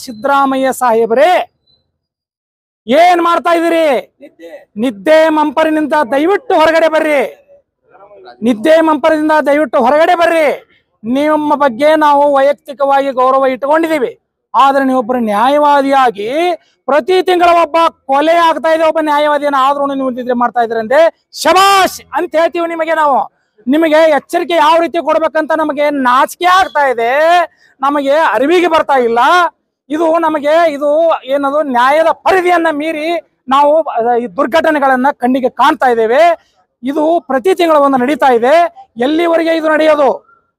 ಸಿದ್ದರಾಮಯ್ಯ ಸಾಹೇಬ್ರೆ ಏನ್ ಮಾಡ್ತಾ ಇದೀರಿ? ನಿದ್ದೆ ಮಂಪರಿನಿಂದ ದಯವಿಟ್ಟು ಹೊರಗಡೆ ಬರ್ರಿ. ನಿದ್ದೆ ಮಂಪರದಿಂದ ದಯವಿಟ್ಟು ಹೊರಗಡೆ ಬರ್ರಿ. ನಿಮ್ಮ ಬಗ್ಗೆ ನಾವು ವೈಯಕ್ತಿಕವಾಗಿ ಗೌರವ ಇಟ್ಟುಕೊಂಡಿದ್ದೀವಿ. ಆದ್ರೆ ನೀವೊಬ್ಬರು ನ್ಯಾಯವಾದಿಯಾಗಿ ಪ್ರತಿ ತಿಂಗಳ ಒಬ್ಬ ಕೊಲೆ ಆಗ್ತಾ ಇದೆ, ಒಬ್ಬ ನ್ಯಾಯವಾದಿಯನ್ನ ಆದ್ರೂ ನೀವು ನಿದ್ರೆ ಮಾಡ್ತಾ ಇದ್ರಿ ಅಂದ್ರೆ ಶಬಾಷ್ ಅಂತ ಹೇಳ್ತೀವಿ ನಿಮಗೆ. ನಾವು ನಿಮಗೆ ಎಚ್ಚರಿಕೆ ಯಾವ ರೀತಿ ಕೊಡ್ಬೇಕಂತ ನಮಗೆ ನಾಚಿಕೆ ಆಗ್ತಾ ಇದೆ, ನಮಗೆ ಅರಿವಿಗೆ ಬರ್ತಾ ಇಲ್ಲ. ಇದು ನಮಗೆ ಇದು ಏನದು ನ್ಯಾಯದ ಪರಿಧಿಯನ್ನ ಮೀರಿ ನಾವು ಈ ದುರ್ಘಟನೆಗಳನ್ನ ಕಣ್ಣಿಗೆ ಕಾಣ್ತಾ ಇದ್ದೇವೆ. ಇದು ಪ್ರತಿ ತಿಂಗಳ ಒಂದು ನಡೀತಾ ಇದೆ. ಎಲ್ಲಿವರೆಗೆ ಇದು ನಡೆಯೋದು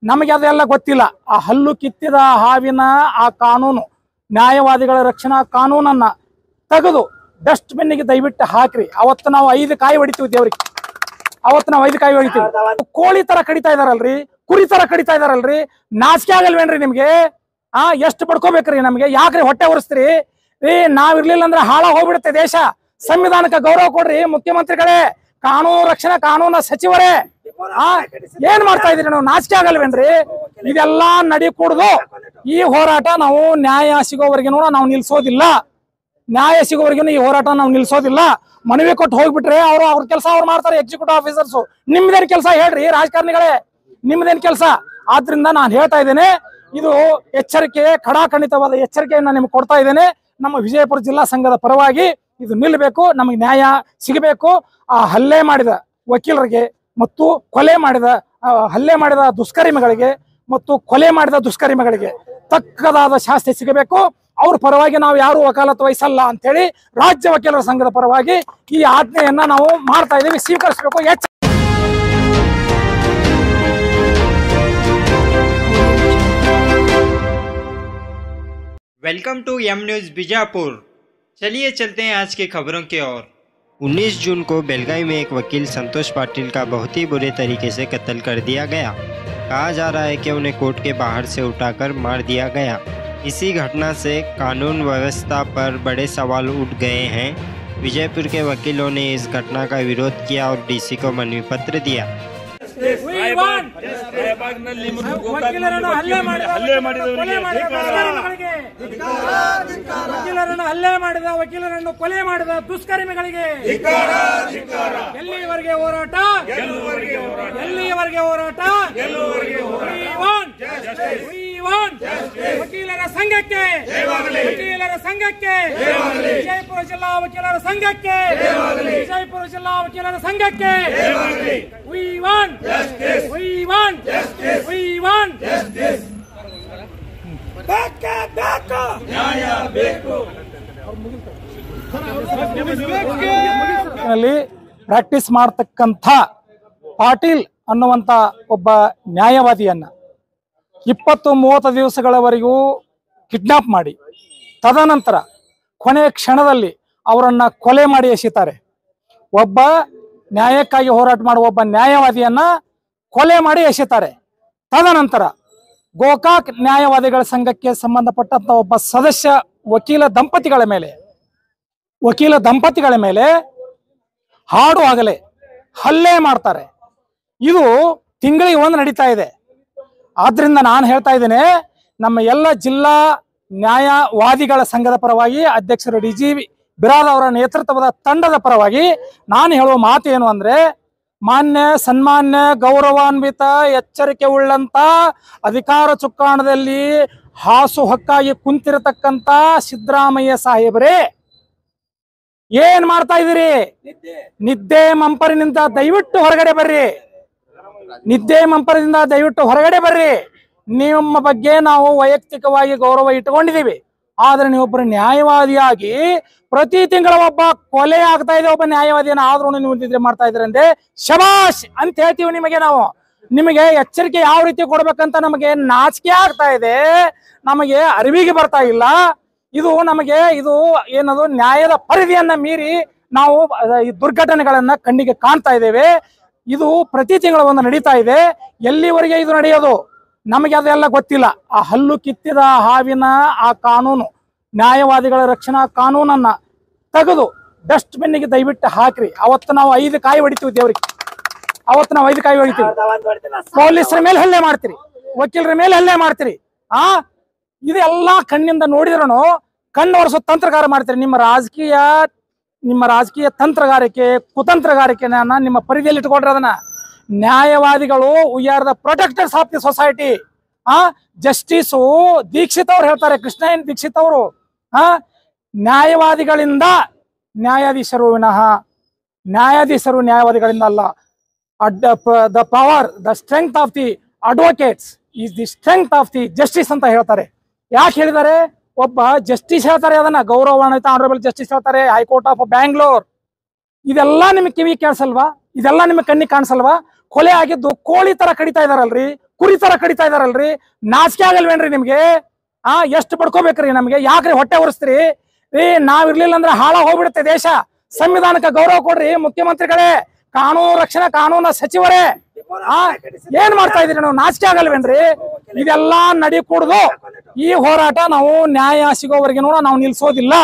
ನಮಗೆ ಅದೆಲ್ಲ ಗೊತ್ತಿಲ್ಲ. ಆ ಹಲ್ಲು ಕಿತ್ತಿದ ಹಾವಿನ ಆ ಕಾನೂನು, ನ್ಯಾಯವಾದಿಗಳ ರಕ್ಷಣಾ ಕಾನೂನನ್ನ ತೆಗೆದು ಡಸ್ಟ್ ಬಿನ್ನಿಗೆ ದಯವಿಟ್ಟು ಹಾಕ್ರಿ. ಅವತ್ತು ನಾವು 5 ಕಾಯಿ ಹೊಡಿತೀವಿ ದೇವ್ರಿಗೆ. ಅವತ್ತು ನಾವು 5 ಕಾಯಿ ಹೊಡಿತೀವಿ. ಕೋಳಿ ತರ ಕಡಿತಾ ಇದಾರಲ್ರಿ, ಕುರಿ ತರ ಕಡಿತಾ ಇದಾರಲ್ರಿ, ನಾಚಿಕೆ ಆಗಲ್ವೇನ್ರಿ ನಿಮ್ಗೆ? ಎಷ್ಟು ಪಡ್ಕೋಬೇಕ್ರಿ ನಮ್ಗೆ? ಯಾಕ್ರಿ ಹೊಟ್ಟೆ ಉರಿಸ್ತೀರಿ? ನಾವಿರ್ಲಿಲ್ಲ ಅಂದ್ರೆ ಹಾಳ ಹೋಗ್ಬಿಡುತ್ತೆ ದೇಶ. ಸಂವಿಧಾನಕ್ಕೆ ಗೌರವ ಕೊಡ್ರಿ ಮುಖ್ಯಮಂತ್ರಿಗಳೇ, ಕಾನೂನು ರಕ್ಷಣಾ ಕಾನೂನು ಸಚಿವರೇ. ಏನ್ ಮಾಡ್ತಾ ಇದೀರಿ? ನಾವು ನಾಚಿಕೆ ಆಗಲ್ವೇನ್ರಿ? ಇದೆಲ್ಲಾ ನಡಿ ಕೂಡುದು. ಈ ಹೋರಾಟ ನಾವು ನ್ಯಾಯ ಸಿಗೋವರೆಗೂ ನಾವು ನಿಲ್ಸೋದಿಲ್ಲ. ನ್ಯಾಯ ಸಿಗೋವರೆಗೂ ಈ ಹೋರಾಟ ನಾವು ನಿಲ್ಸೋದಿಲ್ಲ. ಮನವಿ ಕೊಟ್ಟು ಹೋಗ್ಬಿಟ್ರೆ ಅವ್ರ ಕೆಲಸ ಅವ್ರು ಮಾಡ್ತಾರೆ, ಎಕ್ಸಿಕ್ಯೂಟಿವ್ ಆಫೀಸರ್ಸ್. ನಿಮ್ದೇನ್ ಕೆಲಸ ಹೇಳ್ರಿ ರಾಜಕಾರಣಿಗಳೇ, ನಿಮ್ದೇನ್ ಕೆಲಸ? ಆದ್ರಿಂದ ನಾನು ಹೇಳ್ತಾ ಇದ್ದೇನೆ, ಇದು ಎಚ್ಚರಿಕೆ, ಖಡಾಖಂಡಿತವಾದ ಎಚ್ಚರಿಕೆಯನ್ನ ನಿಮ್ಗೆ ಕೊಡ್ತಾ ಇದ್ದೇನೆ. ನಮ್ಮ ವಿಜಯಪುರ ಜಿಲ್ಲಾ ಸಂಘದ ಪರವಾಗಿ ಇದು ನಿಲ್ಲಬೇಕು, ನಮಗೆ ನ್ಯಾಯ ಸಿಗಬೇಕು. ಆ ಹಲ್ಲೆ ಮಾಡಿದ ವಕೀಲರಿಗೆ ಮತ್ತು ಹಲ್ಲೆ ಮಾಡಿದ ದುಷ್ಕರ್ಮಿಗಳಿಗೆ ಮತ್ತು ಕೊಲೆ ಮಾಡಿದ ದುಷ್ಕರ್ಮಿಗಳಿಗೆ ತಕ್ಕದಾದ ಶಾಸ್ತಿ ಸಿಗಬೇಕು. ಅವ್ರ ಪರವಾಗಿ ನಾವು ಯಾರು ವಕಾಲತ್ತು ವಹಿಸಲ್ಲ ಅಂತ ಹೇಳಿ ರಾಜ್ಯ ವಕೀಲರ ಸಂಘದ ಪರವಾಗಿ ಈ ಆಜ್ಞೆಯನ್ನ ನಾವು ಮಾಡ್ತಾ ಇದ್ದೀವಿ. ಸ್ವೀಕರಿಸಬೇಕು. Welcome to M news Bijapur. चलिए चलते हैं आज की खबरों की ओर। 19 जून को बेलगावी में एक वकील संतोष पाटिल का बहुत ही बुरे तरीके से कत्ल कर दिया गया। कहा जा रहा है कि उन्हें कोर्ट के बाहर से उठाकर मार दिया गया। इसी घटना से कानून व्यवस्था पर बड़े सवाल उठ गए हैं। विजयपुर के वकीलों ने इस घटना का विरोध किया और डीसी को मनवी पत्र दिया। ಹಲ್ಲೆ ಮಾಡಿದ ವಕೀಲರನ್ನು ಕೊಲೆ ಮಾಡಿದ ದುಷ್ಕರ್ಮಿಗಳಿಗೆ ಎಲ್ಲಿವರೆಗೆ ಹೋರಾಟ? ಎಲ್ಲಿವರೆಗೆ ಹೋರಾಟ? ವಕೀಲರ ಸಂಘಕ್ಕೆ, ವಕೀಲರ ಸಂಘಕ್ಕೆ, ವಿಜಯಪುರ ಜಿಲ್ಲಾ ವಕೀಲರ ಸಂಘಕ್ಕೆ, ವಿಜಯಪುರ ಜಿಲ್ಲಾ ವಕೀಲರ ಸಂಘಕ್ಕೆ. We want justice. We want justice. We want justice. ನ್ಯಾಯ ಬೇಕು. ಪ್ರಾಕ್ಟೀಸ್ ಮಾಡತಕ್ಕಂಥ ಪಾಟೀಲ್ ಅನ್ನುವಂತ ಒಬ್ಬ ನ್ಯಾಯವಾದಿಯನ್ನ 20-30 ದಿವಸಗಳವರೆಗೂ ಕಿಡ್ನಾಪ್ ಮಾಡಿ ತದನಂತರ ಕೊನೆಯ ಕ್ಷಣದಲ್ಲಿ ಅವರನ್ನ ಕೊಲೆ ಮಾಡಿ ಎಸೆತಾರೆ. ಒಬ್ಬ ನ್ಯಾಯಕ್ಕಾಗಿ ಹೋರಾಟ ಮಾಡುವ ಒಬ್ಬ ನ್ಯಾಯವಾದಿಯನ್ನ ಕೊಲೆ ಮಾಡಿ ಎಸೆತಾರೆ. ತದನಂತರ ಗೋಕಾಕ್ ನ್ಯಾಯವಾದಿಗಳ ಸಂಘಕ್ಕೆ ಸಂಬಂಧಪಟ್ಟಂತ ಒಬ್ಬ ಸದಸ್ಯ ವಕೀಲ ದಂಪತಿಗಳ ಮೇಲೆ ಹಾಡು ಆಗಲೇ ಹಲ್ಲೆ ಮಾಡ್ತಾರೆ. ಇದು ತಿಂಗಳಿಗೆ ಒಂದು ನಡೀತಾ ಇದೆ. ಆದ್ರಿಂದ ನಾನು ಹೇಳ್ತಾ ಇದ್ದೇನೆ, ನಮ್ಮ ಎಲ್ಲ ಜಿಲ್ಲಾ ನ್ಯಾಯವಾದಿಗಳ ಸಂಘದ ಪರವಾಗಿ ಅಧ್ಯಕ್ಷರು DG ಬಿರಾದ ಅವರ ನೇತೃತ್ವದ ತಂಡದ ಪರವಾಗಿ ನಾನು ಹೇಳುವ ಮಾತು ಏನು ಅಂದ್ರೆ, ಮಾನ್ಯ ಸನ್ಮಾನ್ಯ ಗೌರವಾನ್ವಿತ ಎಚ್ಚರಿಕೆ ಉಳ್ಳಂತ ಅಧಿಕಾರ ಚುಕ್ಕಾಣದಲ್ಲಿ ಹಾಸು ಹಕ್ಕಾಗಿ ಕುಂತಿರತಕ್ಕಂತ ಸಿದ್ದರಾಮಯ್ಯ ಸಾಹೇಬ್ರೆ ಏನ್ ಮಾಡ್ತಾ ಇದೀರಿ? ನಿದ್ದೆ ಮಂಪರಿನಿಂದ ದಯವಿಟ್ಟು ಹೊರಗಡೆ ಬರ್ರಿ. ನಿದ್ದೆ ಮಂಪರದಿಂದ ದಯವಿಟ್ಟು ಹೊರಗಡೆ ಬರ್ರಿ. ನಿಮ್ಮ ಬಗ್ಗೆ ನಾವು ವೈಯಕ್ತಿಕವಾಗಿ ಗೌರವ ಇಟ್ಟುಕೊಂಡಿದ್ದೀವಿ. ಆದ್ರೆ ನೀವೊಬ್ಬರು ನ್ಯಾಯವಾದಿಯಾಗಿ ಪ್ರತಿ ತಿಂಗಳ ಒಬ್ಬ ಕೊಲೆ ಆಗ್ತಾ ಇದೆ, ಒಬ್ಬ ನ್ಯಾಯವಾದಿಯನ್ನ ಆದ್ರೂ ನೀವು ನಿದ್ರೆ ಮಾಡ್ತಾ ಇದ್ರಿ ಅಂದ್ರೆ ಶಬಾಷ್ ಅಂತ ಹೇಳ್ತೀವಿ ನಿಮಗೆ. ನಾವು ನಿಮಗೆ ಎಚ್ಚರಿಕೆ ಯಾವ ರೀತಿ ಕೊಡ್ಬೇಕಂತ ನಮಗೆ ನಾಚಿಕೆ ಆಗ್ತಾ ಇದೆ, ನಮಗೆ ಅರಿವಿಗೆ ಬರ್ತಾ ಇಲ್ಲ. ಇದು ನಮಗೆ ಇದು ಏನದು ನ್ಯಾಯದ ಪರಿಧಿಯನ್ನ ಮೀರಿ ನಾವು ಈ ದುರ್ಘಟನೆಗಳನ್ನ ಕಣ್ಣಿಗೆ ಕಾಣ್ತಾ ಇದ್ದೇವೆ. ಇದು ಪ್ರತಿ ತಿಂಗಳ ಒಂದು ನಡೀತಾ ಇದೆ. ಎಲ್ಲಿವರೆಗೆ ಇದು ನಡೆಯೋದು ನಮಗೆ ಅದೆಲ್ಲ ಗೊತ್ತಿಲ್ಲ. ಆ ಹಲ್ಲು ಕಿತ್ತಿದ ಹಾವಿನ ಆ ಕಾನೂನು, ನ್ಯಾಯವಾದಿಗಳ ರಕ್ಷಣಾ ಕಾನೂನನ್ನ ತೆಗೆದು ಡಸ್ಟ್ ಬಿನ್ನಿಗೆ ದಯವಿಟ್ಟು ಹಾಕ್ರಿ. ಅವತ್ತು ನಾವು 5 ಕಾಯಿ ಹೊಡಿತೀವಿ ದೇವ್ರಿಗೆ. ಅವತ್ತು ನಾವು 5 ಕಾಯಿ ಹೊಡಿತೀವಿ. ಪೊಲೀಸರ ಮೇಲೆ ಹಲ್ಲೆ ಮಾಡ್ತೀರಿ, ವಕೀಲರ ಮೇಲೆ ಹಲ್ಲೆ ಮಾಡ್ತೀರಿ. ಇದೆಲ್ಲ ಕಣ್ಣಿಂದ ನೋಡಿದ್ರೂ ಕಣ್ಣು ಒರೆಸೋ ತಂತ್ರಗಾರ ಮಾಡ್ತೀರಿ. ನಿಮ್ಮ ರಾಜಕೀಯ ತಂತ್ರಗಾರಿಕೆ ಕುತಂತ್ರಗಾರಿಕೆನ ನಿಮ್ಮ ಪರಿಧಿಯಲ್ಲಿ ಇಟ್ಕೊಳ್ರಿ. ಅದನ್ನ ನ್ಯಾಯವಾದಿಗಳು we are the protectors of the society. Justice Dikshit ಅವ್ರು ಹೇಳ್ತಾರೆ, ಕೃಷ್ಣ ಎನ್ ದೀಕ್ಷಿತ್ ಅವರು, ನ್ಯಾಯವಾದಿಗಳಿಂದ ನ್ಯಾಯಾಧೀಶರು ವಿನಃ ನ್ಯಾಯಾಧೀಶರು ನ್ಯಾಯವಾದಿಗಳಿಂದ ಅಲ್ಲ. The power the strength of the advocates is the strength of the justice ಅಂತ ಹೇಳ್ತಾರೆ. ಯಾಕೆ ಹೇಳಿದ್ದಾರೆ? ಒಬ್ಬ ಜಸ್ಟಿಸ್ ಹೇಳ್ತಾರೆ, ಅದನ್ನ ಗೌರವಾನ್ವಿತ ಆನರಬಲ್ ಜಸ್ಟಿಸ್ ಹೇಳ್ತಾರೆ, ಹೈಕೋರ್ಟ್ ಆಫ್ ಬ್ಯಾಂಗ್ಳೂರ್. ಇದೆಲ್ಲ ನಿಮಗೆ ಕಿವಿ ಕೇಳಿಸಲ್ವಾ? ಇದೆಲ್ಲ ನಿಮಗೆ ಕಣ್ಣಿಗೆ ಕಾಣಿಸಲ್ವಾ? ಕೊಲೆ ಆಗಿದ್ದು ಕೋಳಿ ತರ ಕಡಿತಾ ಇದಾರಲ್ರಿ, ಕುರಿ ತರ ಕಡಿತಾ ಇದಾರಲ್ರಿ. ನಾಚಿಕೆ ಆಗಲ್ವೇನ್ರಿ ನಿಮ್ಗೆ? ಎಷ್ಟು ಪಡ್ಕೋಬೇಕ್ರಿ ನಮ್ಗೆ? ಯಾಕ್ರಿ ಹೊಟ್ಟೆ ಉರಿಸ್ತೀರಿ? ನಾವಿರ್ಲಿಲ್ಲ ಅಂದ್ರೆ ಹಾಳ ಹೋಗ್ಬಿಡುತ್ತೆ ದೇಶ. ಸಂವಿಧಾನಕ್ಕೆ ಗೌರವ ಕೊಡ್ರಿ ಮುಖ್ಯಮಂತ್ರಿಗಳೇ, ಕಾನೂನು ರಕ್ಷಣಾ ಕಾನೂನು ಸಚಿವರೇ. ಏನ್ ಮಾಡ್ತಾ ಇದೀರಿ ನಾವು? ನಾಚಿಕೆ ಆಗಲ್ವೇನ್ರಿ? ಇದೆಲ್ಲ ನಡಿ ಕೂಡುದು. ಈ ಹೋರಾಟ ನಾವು ನ್ಯಾಯ ಸಿಗೋವರೆಗೂ ನಾವು ನಿಲ್ಸೋದಿಲ್ಲ.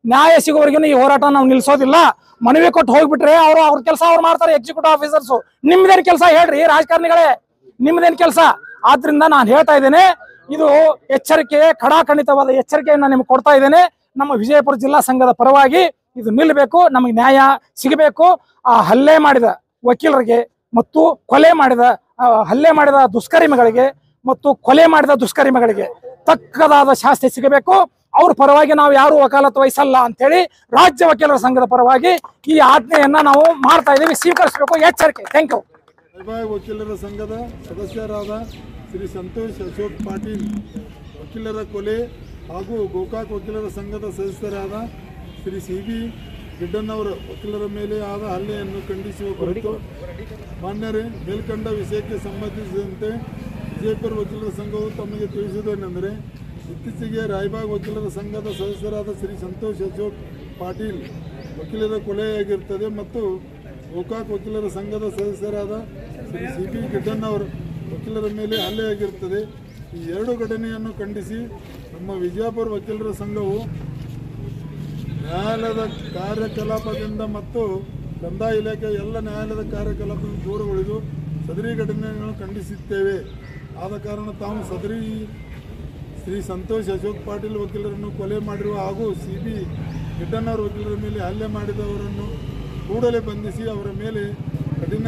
ನ್ಯಾಯ ಸಿಗೋವರೆಗೂ ಈ ಹೋರಾಟ ನಾವು ನಿಲ್ಸೋದಿಲ್ಲ. ಮನವಿ ಕೊಟ್ಟು ಹೋಗ್ಬಿಟ್ರೆ ಅವ್ರ ಕೆಲಸ ಅವ್ರು ಮಾಡ್ತಾರೆ, ಎಕ್ಸಿಕ್ಯೂಟಿವ್ ಆಫೀಸರ್ಸ್. ನಿಮ್ದೇನ್ ಕೆಲಸ ಹೇಳ್ರಿ ರಾಜಕಾರಣಿಗಳೇ? ನಿಮ್ದೇನ್ ಕೆಲಸ? ಆದ್ರಿಂದ ನಾನು ಹೇಳ್ತಾ ಇದ್ದೇನೆ, ಇದು ಎಚ್ಚರಿಕೆ, ಖಡಾಖಂಡಿತವಾದ ಎಚ್ಚರಿಕೆಯನ್ನ ನಿಮ್ಗೆ ಕೊಡ್ತಾ ಇದ್ದೇನೆ. ನಮ್ಮ ವಿಜಯಪುರ ಜಿಲ್ಲಾ ಸಂಘದ ಪರವಾಗಿ ಇದು ನಿಲ್ಲಬೇಕು, ನಮಗೆ ನ್ಯಾಯ ಸಿಗಬೇಕು. ಆ ಹಲ್ಲೆ ಮಾಡಿದ ವಕೀಲರಿಗೆ ಮತ್ತು ಹಲ್ಲೆ ಮಾಡಿದ ದುಷ್ಕರ್ಮಿಗಳಿಗೆ ಮತ್ತು ಕೊಲೆ ಮಾಡಿದ ದುಷ್ಕರ್ಮಿಗಳಿಗೆ ತಕ್ಕದಾದ ಶಾಸ್ತಿ ಸಿಗಬೇಕು. ಅವ್ರ ಪರವಾಗಿ ನಾವು ಯಾರು ವಕಾಲತ್ತು ವಹಿಸಲ್ಲ ಅಂತೇಳಿ ರಾಜ್ಯ ವಕೀಲರ ಸಂಘದ ಪರವಾಗಿ ಈ ಆಜ್ಞೆಯನ್ನ ನಾವು ಮಾಡ್ತಾ ಇದ್ದೀವಿ. ಸ್ವೀಕರಿಸಬೇಕು, ಎಚ್ಚರಿಕೆ. Thank you. ವಕೀಲರ ಸಂಘದ ಸದಸ್ಯರಾದ ಶ್ರೀ ಸಂತೋಷ್ ಅಶೋಕ್ ಪಾಟೀಲ್ ವಕೀಲರ ಕೊಲೆ ಹಾಗೂ ಗೋಕಾಕ್ ವಕೀಲರ ಸಂಘದ ಸದಸ್ಯರಾದ ಶ್ರೀ CB ಗಿಡ್ಡನ್ನವರ ವಕೀಲರ ಮೇಲೆ ಆದ ಹಲ್ಲೆಯನ್ನು ಖಂಡಿಸುವ ಕುರಿತು ಮಾನ್ಯರೇ, ಮೇಲ್ಕಂಡ ವಿಷಯಕ್ಕೆ ಸಂಬಂಧಿಸಿದಂತೆ ವಿಜಯಪುರ ವಕೀಲರ ಸಂಘವು ತಮಗೆ ತಿಳಿಸುವುದೇನೆಂದರೆ, ಇತ್ತೀಚೆಗೆ ರಾಯಬಾಗ್ ವಕೀಲರ ಸಂಘದ ಸದಸ್ಯರಾದ ಶ್ರೀ ಸಂತೋಷ್ ಅಶೋಕ್ ಪಾಟೀಲ್ ವಕೀಲರ ಕೊಲೆಯಾಗಿರುತ್ತದೆ ಮತ್ತು ಗೋಕಾಕ್ ವಕೀಲರ ಸಂಘದ ಸದಸ್ಯರಾದ ಶ್ರೀ CB ಗಿಡ್ಡನ್ನವರ ವಕೀಲರ ಮೇಲೆ ಹಲ್ಲೆಯಾಗಿರುತ್ತದೆ. ಈ ಎರಡು ಘಟನೆಯನ್ನು ಖಂಡಿಸಿ ನಮ್ಮ ವಿಜಯಪುರ ವಕೀಲರ ಸಂಘವು ನ್ಯಾಯಾಲಯದ ಕಾರ್ಯಕಲಾಪದಿಂದ ಮತ್ತು ಕಂದಾಯ ಇಲಾಖೆ ಎಲ್ಲ ನ್ಯಾಯಾಲಯದ ಕಾರ್ಯಕಲಾಪದಿಂದ ದೂರ ಉಳಿದು ಸದರಿ ಘಟನೆಗಳನ್ನು ಖಂಡಿಸುತ್ತೇವೆ. ಆದ ಕಾರಣ ತಾವು ಸದರಿ ಶ್ರೀ ಸಂತೋಷ್ ಅಶೋಕ್ ಪಾಟೀಲ್ ವಕೀಲರನ್ನು ಕೊಲೆ ಮಾಡಿರುವ ಹಾಗೂ CB ಗಿಡ್ಡನ್ನವರ ವಕೀಲರ ಮೇಲೆ ಹಲ್ಲೆ ಮಾಡಿದವರನ್ನು ಕೂಡಲೇ ಬಂಧಿಸಿ ಅವರ ಮೇಲೆ ಕಠಿಣ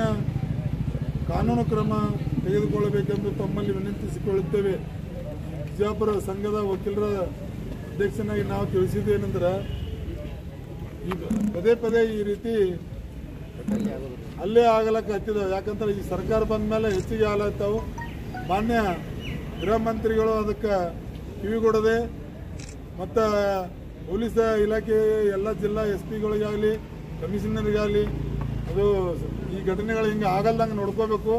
ಕಾನೂನು ಕ್ರಮ ತೆಗೆದುಕೊಳ್ಳಬೇಕೆಂದು ತಮ್ಮಲ್ಲಿ ವಿನಂತಿಸಿಕೊಳ್ಳುತ್ತೇವೆ. ವಿಜಯಪುರ ಸಂಘದ ವಕೀಲರ ಅಧ್ಯಕ್ಷನಾಗಿ ನಾವು ತಿಳಿಸಿದ್ದೇನೆಂದ್ರೆ, ಈಗ ಪದೇ ಪದೇ ಈ ರೀತಿ ಹಲ್ಲೆ ಆಗಲಕ್ಕೆ ಹತ್ತಿದವು. ಯಾಕಂದ್ರೆ ಈ ಸರ್ಕಾರ ಬಂದ ಮೇಲೆ ಹೆಚ್ಚಿಗೆ ಆಗ್ಲತ್ತಾವು. ಮಾನ್ಯ ಗೃಹ ಮಂತ್ರಿಗಳು ಅದಕ್ಕೆ ಕಿವಿಗೊಡದೆ ಮತ್ತು ಪೊಲೀಸ್ ಇಲಾಖೆ ಎಲ್ಲ ಜಿಲ್ಲಾ SP ಗಳಿಗಾಗಲಿ ಕಮಿಷನರ್ಗಾಗಲಿ ಅದು ಈ ಘಟನೆಗಳು ಹಿಂಗೆ ಆಗಲ್ದಂಗೆ ನೋಡ್ಕೋಬೇಕು.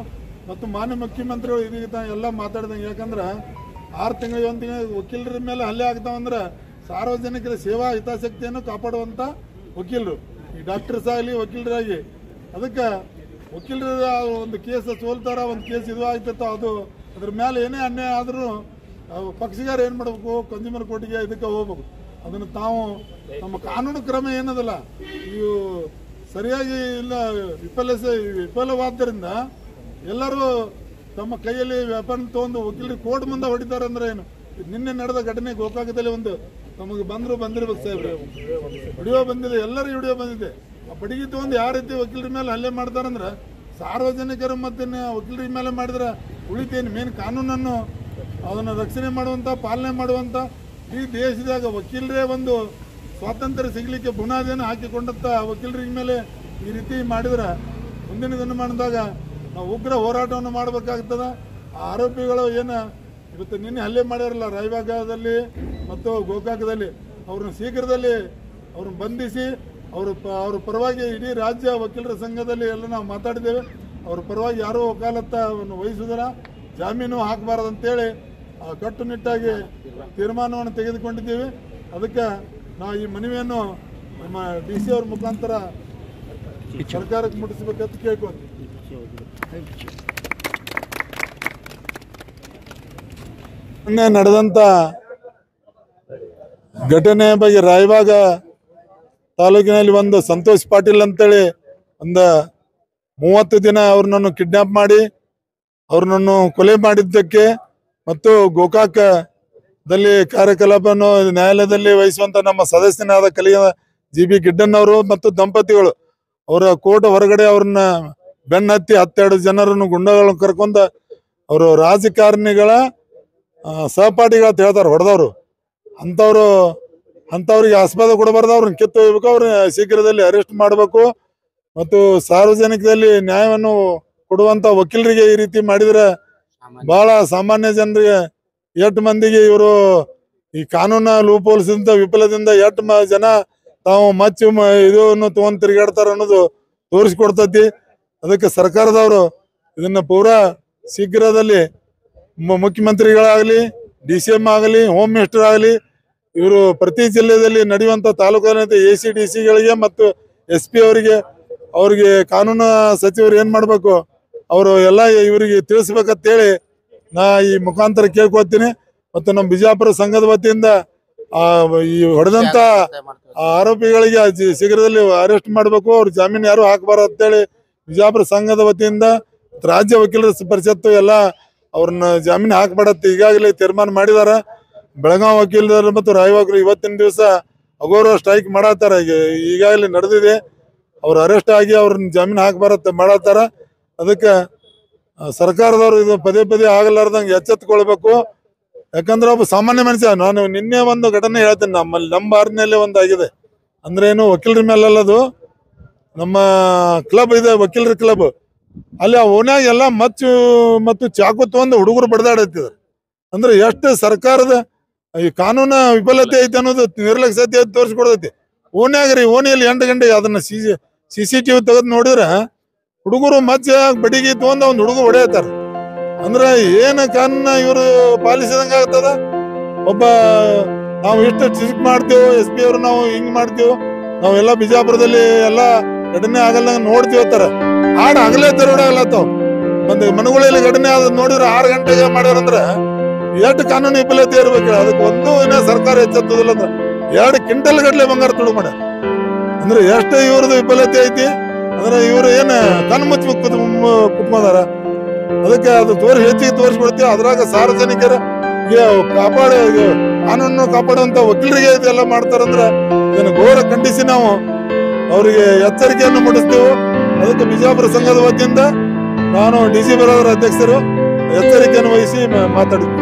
ಮತ್ತು ಮಾನ್ಯ ಮುಖ್ಯಮಂತ್ರಿಗಳು ಇದೀಗ ಎಲ್ಲ ಮಾತಾಡ್ದಂಗೆ, ಯಾಕಂದ್ರೆ 6 ತಿಂಗಳು 1 ತಿಂಗಳು ವಕೀಲರ ಮೇಲೆ ಹಲ್ಲೆ ಆಗ್ತಾವಂದ್ರೆ ಸಾರ್ವಜನಿಕರ ಸೇವಾ ಹಿತಾಸಕ್ತಿಯನ್ನು ಕಾಪಾಡುವಂಥ ವಕೀಲರು, ಈ ಡಾಕ್ಟರ್ಸ್ ಆಗಲಿ ವಕೀಲರಾಗಿ, ಅದಕ್ಕೆ ವಕೀಲರ ಒಂದು ಕೇಸ್ ಸೋಲ್ತಾರ, ಒಂದು ಕೇಸ್ ಇದು ಆಗ್ತಿರ್ತಾವ, ಅದು ಅದ್ರ ಮೇಲೆ ಏನೇ ಅನ್ಯಾಯ ಆದ್ರೂ ಪಕ್ಷಗಾರ ಏನು ಮಾಡಬೇಕು, ಕನ್ಸ್ಯೂಮರ್ ಕೋರ್ಟಿಗೆ ಇದಕ್ಕೆ ಹೋಗ್ಬೇಕು. ಅದನ್ನು ತಾವು ನಮ್ಮ ಕಾನೂನು ಕ್ರಮ ಏನದಲ್ಲ ಇವು ಸರಿಯಾಗಿ ಇಲ್ಲ ವಿಫಲವಾದ್ದರಿಂದ ಎಲ್ಲರೂ ತಮ್ಮ ಕೈಯಲ್ಲಿ ವೆಪನ್ ತಗೊಂಡು ವಕೀಲರಿಗೆ ಕೋರ್ಟ್ ಮುಂದೆ ಹೊಡಿತಾರೆ. ಅಂದ್ರೆ ಏನು? ನಿನ್ನೆ ನಡೆದ ಘಟನೆ ಗೋಕಾಕದಲ್ಲಿ ಒಂದು ನಮಗೆ ಬಂದಿರ್ಬೇಕು ಸಾಹೇಬ್ರೆ, ವಿಡಿಯೋ ಬಂದಿದೆ, ಎಲ್ಲರೂ ವಿಡಿಯೋ ಬಂದಿದೆ. ಆ ಬಡಿಗೆ ತಗೊಂಡು ಯಾವ ರೀತಿ ವಕೀಲರ ಮೇಲೆ ಹಲ್ಲೆ ಮಾಡ್ತಾರಂದ್ರೆ ಸಾರ್ವಜನಿಕರು ಮತ್ತೆ ವಕೀಲರ ಮೇಲೆ ಮಾಡಿದ್ರೆ ಉಳಿತೇನು? ಮೇನ್ ಕಾನೂನನ್ನು ಅದನ್ನು ರಕ್ಷಣೆ ಮಾಡುವಂಥ, ಪಾಲನೆ ಮಾಡುವಂಥ ಈ ದೇಶದಾಗ ವಕೀಲರೇ ಒಂದು ಸ್ವಾತಂತ್ರ್ಯ ಸಿಗಲಿಕ್ಕೆ ಬುನಾದಿಯನ್ನು ಹಾಕಿಕೊಂಡಂಥ ವಕೀಲರ ಮೇಲೆ ಈ ರೀತಿ ಮಾಡಿದ್ರೆ ಮುಂದಿನ ದಿನಮಾನದಾಗ ನಾವು ಉಗ್ರ ಹೋರಾಟವನ್ನು ಮಾಡಬೇಕಾಗ್ತದ. ಆ ಆರೋಪಿಗಳು ಏನು ಇವತ್ತು ನಿನ್ನೆ ಹಲ್ಲೆ ಮಾಡ್ಯಾರಲ್ಲ ರಾಯಬಾಗದಲ್ಲಿ ಮತ್ತು ಗೋಕಾಕದಲ್ಲಿ, ಅವ್ರನ್ನ ಶೀಘ್ರದಲ್ಲಿ ಅವ್ರನ್ನ ಬಂಧಿಸಿ ಅವ್ರ ಪರವಾಗಿ ಇಡೀ ರಾಜ್ಯ ವಕೀಲರ ಸಂಘದಲ್ಲಿ ಎಲ್ಲ ನಾವು ಮಾತಾಡಿದ್ದೇವೆ. ಅವ್ರ ಪರವಾಗಿ ಯಾರೂ ವಕಾಲತ್ತನ್ನು ವಹಿಸಿದ್ರ ಜಾಮೀನು ಹಾಕಬಾರದಂತೇಳಿ ಕಟ್ಟುನಿಟ್ಟಾಗಿ ತೀರ್ಮಾನವನ್ನು ತೆಗೆದುಕೊಂಡಿದ್ದೀವಿ. ಅದಕ್ಕೆ ನಾವು ಈ ಮನವಿಯನ್ನು ನಮ್ಮ DC ಅವ್ರ ಮುಖಾಂತರ ಸರ್ಕಾರಕ್ಕೆ ಮುಟ್ಟಿಸಬೇಕಂತ ಕೇಳ್ಕೊಂತೀವಿ. ಮೊನ್ನೆ ನಡೆದಂತ ಘಟನೆ ಬಗ್ಗೆ ರಾಯಬಾಗ ತಾಲೂಕಿನಲ್ಲಿ ಒಂದು ಸಂತೋಷ್ ಪಾಟೀಲ್ ಅಂತೇಳಿ ಒಂದು 30 ದಿನ ಅವ್ರನ್ನನ್ನು ಕಿಡ್ನಾಪ್ ಮಾಡಿ ಅವ್ರನ್ನನ್ನು ಕೊಲೆ ಮಾಡಿದ್ದಕ್ಕೆ ಮತ್ತು ಗೋಕಾಕ್ ದಲ್ಲಿ ಕಾರ್ಯಕಲಾಪವನ್ನು ನ್ಯಾಯಾಲಯದಲ್ಲಿ ವಹಿಸುವಂತ ನಮ್ಮ ಸದಸ್ಯನಾದ ಕಲಿಯ GB ಗಿಡ್ಡನ್ ಅವರು ಮತ್ತು ದಂಪತಿಗಳು ಅವರ ಕೋರ್ಟ್ ಹೊರಗಡೆ ಅವ್ರನ್ನ ಬೆನ್ನತ್ತಿ 12 ಜನರನ್ನು ಗುಂಡಗಳನ್ನು ಕರ್ಕೊಂಡ ಅವರು ರಾಜಕಾರಣಿಗಳ ಸಹಪಾಠಿಗಳು ಅಂತ ಹೇಳ್ತಾರೆ ಹೊಡೆದವರು ಅಂಥವ್ರಿಗೆ ಆಸ್ಪದ ಕೊಡಬಾರ್ದು, ಅವ್ರನ್ನ ಕಿತ್ತು ಹೋಗ್ಬೇಕು, ಅವ್ರನ್ನ ಶೀಘ್ರದಲ್ಲಿ ಅರೆಸ್ಟ್ ಮಾಡಬೇಕು ಮತ್ತು ಸಾರ್ವಜನಿಕದಲ್ಲಿ ನ್ಯಾಯವನ್ನು ಕೊಡುವಂತ ವಕೀಲರಿಗೆ ಈ ರೀತಿ ಮಾಡಿದ್ರೆ ಬಹಳ ಸಾಮಾನ್ಯ ಜನರಿಗೆ ಎಷ್ಟು ಮಂದಿಗೆ ಇವರು ಈ ಕಾನೂನ ಲೂಪೋಲ್ಸಿಂದ ವಿಫಲದಿಂದ ಎಷ್ಟು ಜನ ತಾವು ಮಚ್ಚು ಇದನ್ನು ತಗೊಂಡ್ ತಿರುಗಾಡ್ತಾರ ಅನ್ನೋದು ತೋರಿಸ್ಕೊಡ್ತತಿ. ಅದಕ್ಕೆ ಸರ್ಕಾರದವರು ಇದನ್ನ ಪೂರಾ ಶೀಘ್ರದಲ್ಲಿ ಮುಖ್ಯಮಂತ್ರಿಗಳಾಗಲಿ, DCM ಆಗಲಿ, ಹೋಮ್ ಮಿನಿಸ್ಟರ್ ಆಗಲಿ, ಇವರು ಪ್ರತಿ ಜಿಲ್ಲೆಯಲ್ಲಿ ನಡೆಯುವಂತ ತಾಲೂಕಿನ ACDCಗಳಿಗೆ ಮತ್ತು SP ಅವ್ರಿಗೆ ಕಾನೂನು ಸಚಿವರು ಏನ್ ಮಾಡ್ಬೇಕು ಅವರು ಎಲ್ಲ ಇವರಿಗೆ ತಿಳಿಸ್ಬೇಕಂತೇಳಿ ನಾ ಈ ಮುಖಾಂತರ ಕೇಳ್ಕೊತೀನಿ. ಮತ್ತು ನಮ್ಮ ಬಿಜಾಪುರ ಸಂಘದ ವತಿಯಿಂದ ಈ ಹೊಡೆದಂತ ಆರೋಪಿಗಳಿಗೆ ಶೀಘ್ರದಲ್ಲಿ ಅರೆಸ್ಟ್ ಮಾಡಬೇಕು, ಅವ್ರ ಜಾಮೀನು ಯಾರು ಹಾಕಬಾರ್ದು ಅಂತೇಳಿ ಬಿಜಾಪುರ ಸಂಘದ ವತಿಯಿಂದ ರಾಜ್ಯ ವಕೀಲರ ಪರಿಷತ್ತು ಎಲ್ಲ ಅವ್ರನ್ನ ಜಾಮೀನು ಹಾಕಬಾರತ್ತೆ ಈಗಾಗಲೇ ತೀರ್ಮಾನ ಮಾಡಿದಾರ. ಬೆಳಗಾವಿ ವಕೀಲರು ಮತ್ತು ರಾಯವಾಗರು ಇವತ್ತಿನ ದಿವಸ ಅಗೌರವ ಸ್ಟ್ರೈಕ್ ಮಾಡತ್ತಾರ, ಈಗಾಗಲೇ ನಡೆದಿದೆ. ಅವ್ರು ಅರೆಸ್ಟ್ ಆಗಿ ಅವ್ರನ್ನ ಜಾಮೀನು ಹಾಕಬಾರತ್ತೆ ಮಾಡತ್ತಾರ. ಅದಕ್ಕೆ ಸರ್ಕಾರದವರು ಇದು ಪದೇ ಪದೇ ಆಗಲಾರ್ದಂಗೆ ಎಚ್ಚೆತ್ಕೊಳ್ಬೇಕು. ಯಾಕಂದ್ರೆ ಒಬ್ಬ ಸಾಮಾನ್ಯ ಮನುಷ್ಯ, ನಾನು ನಿನ್ನೆ ಒಂದು ಘಟನೆ ಹೇಳ್ತೇನೆ, ನಮ್ಮ ಬಾರಿನಲ್ಲೇ ಒಂದು ಆಗಿದೆ. ಅಂದ್ರೇನು ವಕೀಲರ ಮೇಲಲ್ಲದು, ನಮ್ಮ ಕ್ಲಬ್ ಇದೆ ವಕೀಲರ ಕ್ಲಬ್, ಅಲ್ಲಿ ಆ ಓನ್ಯಾಗ ಎಲ್ಲ ಮಚ್ಚು ಮತ್ತು ಚಾಕು ತಗೊಂಡು ಹುಡುಗರು ಬಡ್ದಾಡತ್ತಿದ್ರು. ಅಂದ್ರೆ ಎಷ್ಟು ಸರ್ಕಾರದ ಈ ಕಾನೂನು ವಿಫಲತೆ ಐತೆ ಅನ್ನೋದು ನಿರ್ಲಕ್ಷ್ಯತೆ ತೋರಿಸ್ಕೊಡ್ತೈತಿ. ಓನ್ಯಾಗ್ರಿ ಓಣಿಯಲ್ಲಿ 8 ಗಂಟೆಗೆ ಅದನ್ನ CCTV ತೆಗೆದು ನೋಡಿದ್ರೆ ಹುಡುಗರು ಮಚ್ಚ ಬಡಿಗೆ ತಗೊಂಡು ಒಂದು ಹುಡುಗ ಹೊಡೆಯತ್ತಾರ. ಅಂದ್ರೆ ಏನು ಕಾನೂನ ಇವರು ಪಾಲಿಸಿದಂಗ ಆಗ್ತದ. ಒಬ್ಬ ನಾವು ಇಷ್ಟು ಚಿಕ್ ಮಾಡ್ತೇವೆ, SP ಅವರು ನಾವು ಹಿಂಗ್ ಮಾಡ್ತೇವೆ, ನಾವೆಲ್ಲ ಬಿಜಾಪುರದಲ್ಲಿ ಎಲ್ಲ ಘಟನೆ ಆಗಲ್ದಂಗ ನೋಡ್ತೀವಿ ಅಂತಾರ. ಆಗಲೇ ದರೋಡೆ ಆಗ್ಲತ್ತಾವ. ಒಂದು ಮನೆಗಳಲ್ಲಿ ಘಟನೆ ಆದ ನೋಡಿದ್ರೆ 6 ಗಂಟೆಗೆ ಮಾಡ್ಯಾರಂದ್ರ ಎಷ್ಟು ಕಾನೂನು ವಿಫಲತೆ ಇರ್ಬೇಕು. ಅದಕ್ಕೆ ಒಂದು ಸರ್ಕಾರ ಎಚ್ಚೆತ್ತದಿಲ್ಲ ಅಂದ್ರೆ 2 ಕ್ವಿಂಟಲ್ ಗಟ್ಲೆ ಬಂಗಾರ ತುಡು ಮಾಡ. ಅಂದ್ರೆ ಎಷ್ಟು ಇವ್ರದ್ದು ವಿಫಲತೆ ಐತಿ ಅಂದ್ರೆ ಇವ್ರು ಏನ್ ಕಣ್ಣು ಮುಚ್ಚಿ ಕುತ್ಕೊಂಡಾರ. ಅದಕ್ಕೆ ಅದು ಹೆಚ್ಚಿಗೆ ತೋರಿಸ್ಬಿಡ್ತೀವಿ. ಅದ್ರಾಗ ಸಾರ್ವಜನಿಕರ ಕಾನೂನು ಕಾಪಾಡುವಂತ ವಕೀಲರಿಗೆ ಇದೆಲ್ಲ ಮಾಡ್ತಾರಂದ್ರ ಇದನ್ನು ಘೋರ ಖಂಡಿಸಿ ನಾವು ಅವರಿಗೆ ಎಚ್ಚರಿಕೆಯನ್ನು ಮೂಡಿಸ್ತೇವೆ. ಅದಕ್ಕೆ ಬಿಜಾಪುರ ಸಂಘದ ವತಿಯಿಂದ ನಾನು DC ಬರೋದ್ರ ಅಧ್ಯಕ್ಷರು ಎಚ್ಚರಿಕೆಯನ್ನು ವಹಿಸಿ ಮಾತಾಡಿದ್ವಿ.